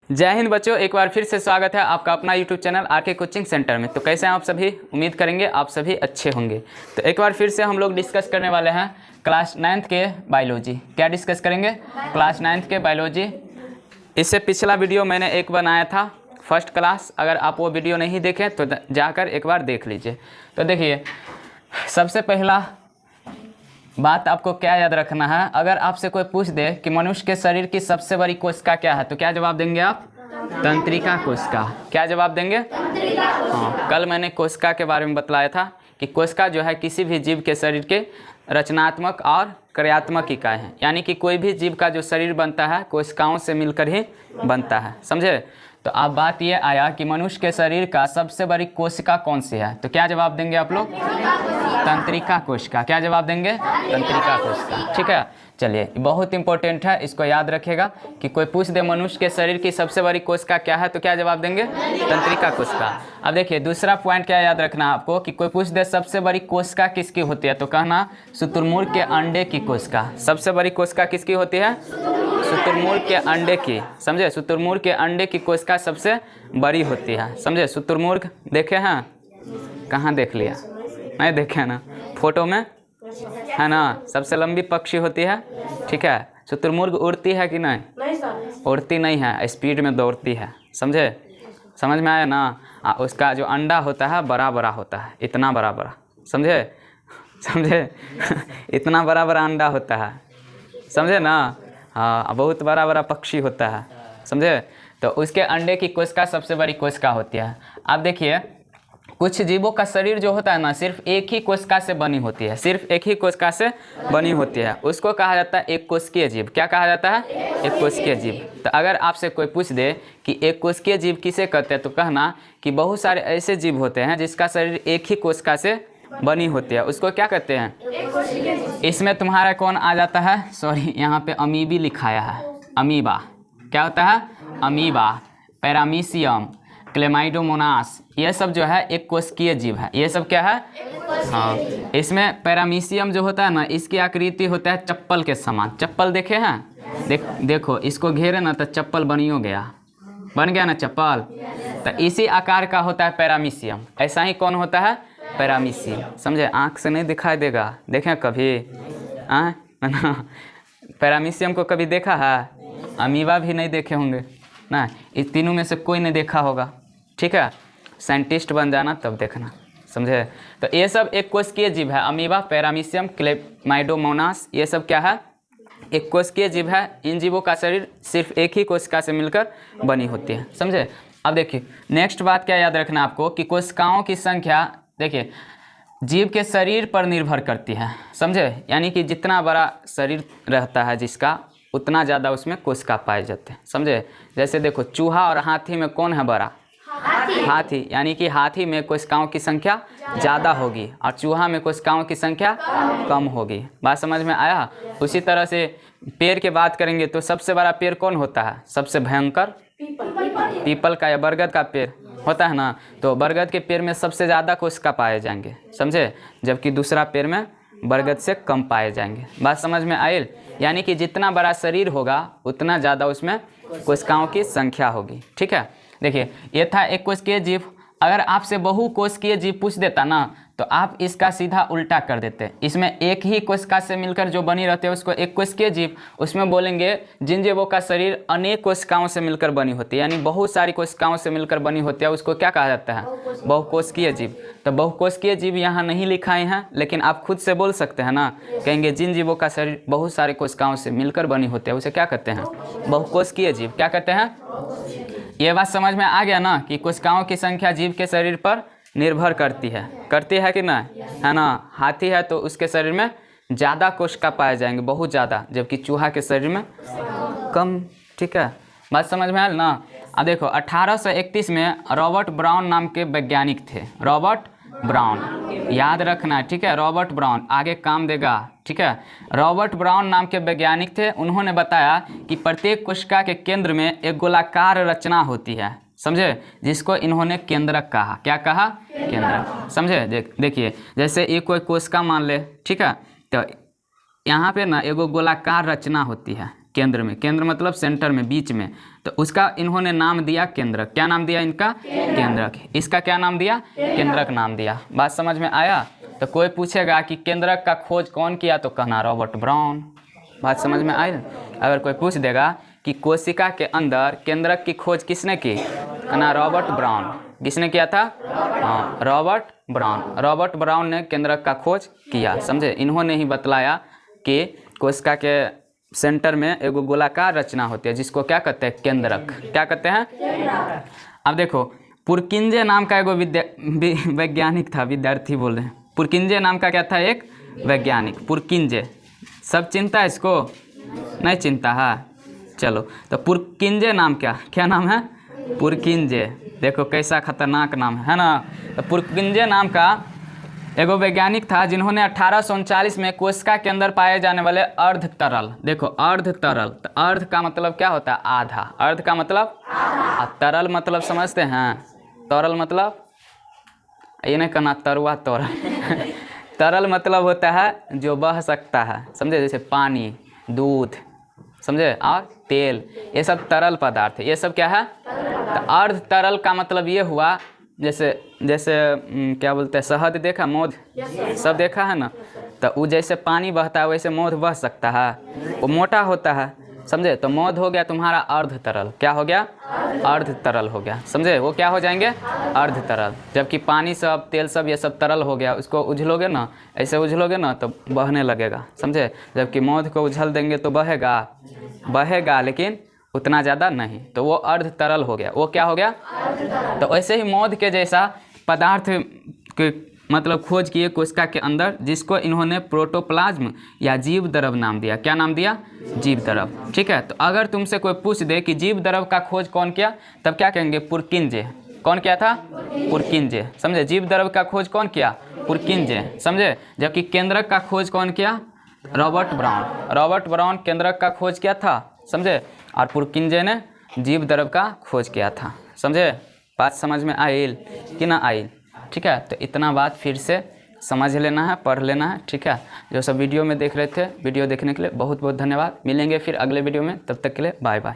जय हिंद बच्चों, एक बार फिर से स्वागत है आपका अपना YouTube channel RK coaching centre में। तो कैसे हैं आप सभी? उम्मीद करेंगे आप सभी अच्छे होंगे। तो एक बार फिर से हम लोग डिस्कस करने वाले हैं क्लास 9th के बायोलॉजी। क्या डिस्कस करेंगे? क्लास 9th के बायोलॉजी। इससे पिछला वीडियो मैंने एक बनाया था फर्स्ट क्लास, अगर आप वो वीडियो नहीं देखें तो जाकर एक बार देख लीजिए। तो देखिए, सबसे पहला बात आपको क्या याद रखना है, अगर आपसे कोई पूछ दे कि मनुष्य के शरीर की सबसे बड़ी कोशिका क्या है, तो क्या जवाब देंगे आप? तंत्रिका कोशिका। क्या जवाब देंगे? हाँ, कल मैंने कोशिका के बारे में बतलाया था कि कोशिका जो है किसी भी जीव के शरीर के रचनात्मक और क्रियात्मक इकाई है, यानी कि कोई भी जीव का जो शरीर बनता है कोशिकाओं से मिलकर ही बनता है। समझे? तो अब बात ये आया कि मनुष्य के शरीर का सबसे बड़ी कोशिका कौन सी है, तो क्या जवाब देंगे आप लोग? तंत्रिका कोशिका। क्या जवाब देंगे? तंत्रिका कोशिका। ठीक है, चलिए, बहुत इंपॉर्टेंट है, इसको याद रखिएगा कि कोई पूछ दे मनुष्य के शरीर की सबसे बड़ी कोशिका क्या है, तो क्या जवाब देंगे? तंत्रिका कोशिका। अब देखिए, दूसरा पॉइंट क्या याद रखना है आपको कि कोई पूछ दे सबसे बड़ी कोशिका किसकी होती है, तो कहना शुतुरमुर्ग के अंडे की कोशिका। सबसे बड़ी कोशिका किसकी होती है? शुतुरमुर्ग के अंडे की। समझे? शुतुरमुर्ग के अंडे की कोशिका सबसे बड़ी होती है। समझे? शुतुरमुर्ग देखे हैं? कहाँ देख लिया? नहीं देखे ना? फोटो में है ना? सबसे लंबी पक्षी होती है। ठीक है, शुतुरमुर्ग उड़ती है कि नहीं? नहीं सर, उड़ती नहीं है, स्पीड में दौड़ती है। समझे? समझ में आया ना? उसका जो अंडा होता है बड़ा बड़ा होता है, इतना बड़ा बड़ा। समझे? समझे? इतना बड़ा बड़ा अंडा होता है। समझे ना? हाँ, बहुत बड़ा बड़ा पक्षी होता है। समझे? तो उसके अंडे की कोशिका सबसे बड़ी कोशिका होती है। अब देखिए, कुछ जीवों का शरीर जो होता है ना, सिर्फ एक ही कोशिका से बनी होती है, सिर्फ एक ही कोशिका से बनी होती है, उसको कहा जाता है एक कोशिकीय जीव। क्या कहा जाता है? एक कोशिकीय जीव। तो अगर आपसे कोई पूछ दे कि एक कोशिकीय जीव किसे कहते हैं, तो कहना कि बहुत सारे ऐसे जीव होते हैं जिसका शरीर एक ही कोशिका से बनी होती है, उसको क्या कहते हैं? इसमें तुम्हारा कौन आ जाता है? सॉरी, यहाँ पे अमीबी लिखाया है। अमीबा क्या होता है? अमीबा, पैरामीशियम, क्लेमाइडोमोनास, ये सब जो है एक कोशिकीय जीव है। ये सब क्या है? हाँ, इसमें पैरामीशियम जो होता है ना, इसकी आकृति होता है चप्पल के समान। चप्पल देखे हैं? देखो, इसको घेरे ना तो चप्पल बनियो गया, बन गया ना चप्पल। तो इसी आकार का होता है पैरामीशियम। ऐसा ही कौन होता है? पैरामीशियम। समझे? आँख से नहीं दिखाई देगा, देखें कभी? ना, पैरामीशियम को कभी देखा है? अमीबा भी नहीं देखे होंगे ना, इस तीनों में से कोई नहीं देखा होगा। ठीक है, साइंटिस्ट बन जाना तब देखना। समझे? तो ये सब एक कोशिकीय जीव है। अमीबा, पैरामीशियम, क्लेमाइडोमोनास, ये सब क्या है? एक कोशिकीय जीव है। इन जीवों का शरीर सिर्फ एक ही कोशिका से मिलकर बनी होती है। समझे? अब देखिए, नेक्स्ट बात क्या याद रखना आपको कि कोशिकाओं की संख्या, देखिए, जीव के शरीर पर निर्भर करती है। समझे? यानी कि जितना बड़ा शरीर रहता है जिसका, उतना ज़्यादा उसमें कोशिका पाए जाते हैं। समझे? जैसे देखो, चूहा और हाथी में कौन है बड़ा? हाथी। यानी कि हाथी में कोशिकाओं की संख्या ज़्यादा होगी और चूहा में कोशिकाओं की संख्या कम होगी। बात समझ में आया? उसी तरह से पेड़ की बात करेंगे तो सबसे बड़ा पेड़ कौन होता है? सबसे भयंकर पीपल का या बरगद का पेड़ होता है ना। तो बरगद के पेड़ में सबसे ज़्यादा कोशिका पाए जाएंगे। समझे? जबकि दूसरा पेड़ में बरगद से कम पाए जाएंगे। बात समझ में आई? यानी कि जितना बड़ा शरीर होगा उतना ज़्यादा उसमें कोशिकाओं की संख्या होगी। ठीक है, देखिए, ये था एक कोशिकीय जीव। अगर आपसे बहु कोशिकीय जीव पूछ देता ना, तो आप इसका सीधा उल्टा कर देते। इसमें एक ही कोशिका से मिलकर जो बनी रहती है उसको एक कोशिकीय जीव। उसमें बोलेंगे जिन जीवों का शरीर अनेक कोशिकाओं से मिलकर बनी होती है, यानी बहुत सारी कोशिकाओं से मिलकर बनी होती है, उसको क्या कहा जाता है? बहुकोशिकीय जीव। तो बहुकोशिकीय जीव यहाँ नहीं लिखाए हैं, लेकिन आप खुद से बोल सकते हैं ना। कहेंगे जिन जीवों का शरीर बहुत सारी कोशिकाओं से मिलकर बनी होती है उसे क्या कहते हैं? बहुकोशिकीय जीव। क्या कहते हैं? ये बात समझ में आ गया ना कि कोशिकाओं की संख्या जीव के शरीर पर निर्भर करती है कि नहीं? है ना? हाथी है तो उसके शरीर में ज़्यादा कोशिका पाए जाएंगे, बहुत ज़्यादा, जबकि चूहा के शरीर में कम। ठीक है, बात समझ में आया ना? अब देखो, 1831 में रॉबर्ट ब्राउन नाम के वैज्ञानिक थे। रॉबर्ट ब्राउन, याद रखना। ठीक है, रॉबर्ट ब्राउन आगे काम देगा। ठीक है, रॉबर्ट ब्राउन नाम के वैज्ञानिक थे। उन्होंने बताया कि प्रत्येक कोशिका के केंद्र में एक गोलाकार रचना होती है। समझे? जिसको इन्होंने केंद्रक कहा। क्या कहा? केंद्रक। समझे? देखिए, जैसे ये कोई कोशिका मान ले। ठीक है, तो यहाँ पे ना एगो गोलाकार रचना होती है। केंद्र में, केंद्र मतलब सेंटर में, बीच में, तो उसका इन्होंने नाम दिया केंद्रक। क्या नाम दिया इनका? केंद्रक। इसका क्या नाम दिया? केंद्रक नाम दिया। बात समझ में आया? तो कोई पूछेगा कि केंद्रक का खोज कौन किया, तो कहना रॉबर्ट ब्राउन। बात समझ में आई? अगर कोई पूछ देगा कि कोशिका के अंदर केंद्रक की खोज किसने की, कहना रॉबर्ट ब्राउन। किसने किया था? हाँ, रॉबर्ट ब्राउन। रॉबर्ट ब्राउन ने केंद्रक का खोज किया। समझे? इन्होंने ही बतलाया कि कोशिका के सेंटर में एगो गोलाकार रचना होती है जिसको क्या कहते हैं? केंद्रक। क्या कहते हैं? अब देखो, पुरकिंजे नाम का एगो वैज्ञानिक था, विद्यार्थी बोल रहे हैं। पुरकिंजे नाम का क्या था? एक वैज्ञानिक, पुरकिंजे। सब चिंता है इसको? नहीं चिंता है? चलो, तो पुरकिंजे नाम क्या नाम है? पुरकिंजे। देखो कैसा खतरनाक नाम है ना। तो पुरकिंजे नाम का एगो वैज्ञानिक था जिन्होंने 1839 में कोशिका के अंदर पाए जाने वाले अर्ध तरल, देखो अर्ध तरल, तो अर्ध का मतलब क्या होता है? आधा। अर्ध का मतलब तरल मतलब समझते हैं? तरल मतलब ये नहीं कहना तरुआ तरल तरल मतलब होता है जो बह सकता है, समझे? जैसे पानी, दूध, समझे, और तेल, ये सब तरल पदार्थ है। ये सब क्या है? तो अर्ध तरल का मतलब ये हुआ, जैसे क्या बोलते हैं, शहद देखा, मौध, सब देखा है ना। तो वो जैसे पानी बहता है वैसे मौध बह सकता है, वो मोटा होता है, समझे? तो मौध हो गया तुम्हारा अर्ध तरल। क्या हो गया? अर्ध तरल हो गया, समझे? वो क्या हो जाएंगे? अर्ध तरल। जबकि पानी सब, तेल सब, ये सब तरल हो गया। उसको उझलोगे ना, ऐसे उझलोगे ना तो बहने लगेगा, समझे? जबकि मौध को उझल देंगे तो बहेगा लेकिन उतना ज़्यादा नहीं, तो वो अर्ध तरल हो गया। वो क्या हो गया? तो ऐसे ही मौध के जैसा पदार्थ के मतलब खोज किए कोशिका के अंदर, जिसको इन्होंने प्रोटोप्लाज्म या जीव द्रव नाम दिया। क्या नाम दिया? जीव द्रव। ठीक है, तो अगर तुमसे कोई पूछ दे कि जीव द्रव का खोज कौन किया, तब क्या कहेंगे? पुरकिंजे। कौन किया था? पुरकिंजे। समझे? जीव द्रव का खोज कौन किया? पुरकिंजे, समझे? जबकि केंद्रक का खोज कौन किया? Robert brown. रॉबर्ट ब्राउन केंद्रक का खोज किया था, समझे? और पुरकिंजे ने जीव द्रव का खोज किया था, समझे? बात समझ में आइल कि ना आइल? ठीक है, तो इतना बात फिर से समझ लेना है, पढ़ लेना है। ठीक है, जो सब वीडियो में देख रहे थे, वीडियो देखने के लिए बहुत बहुत धन्यवाद। मिलेंगे फिर अगले वीडियो में, तब तक के लिए बाय बाय।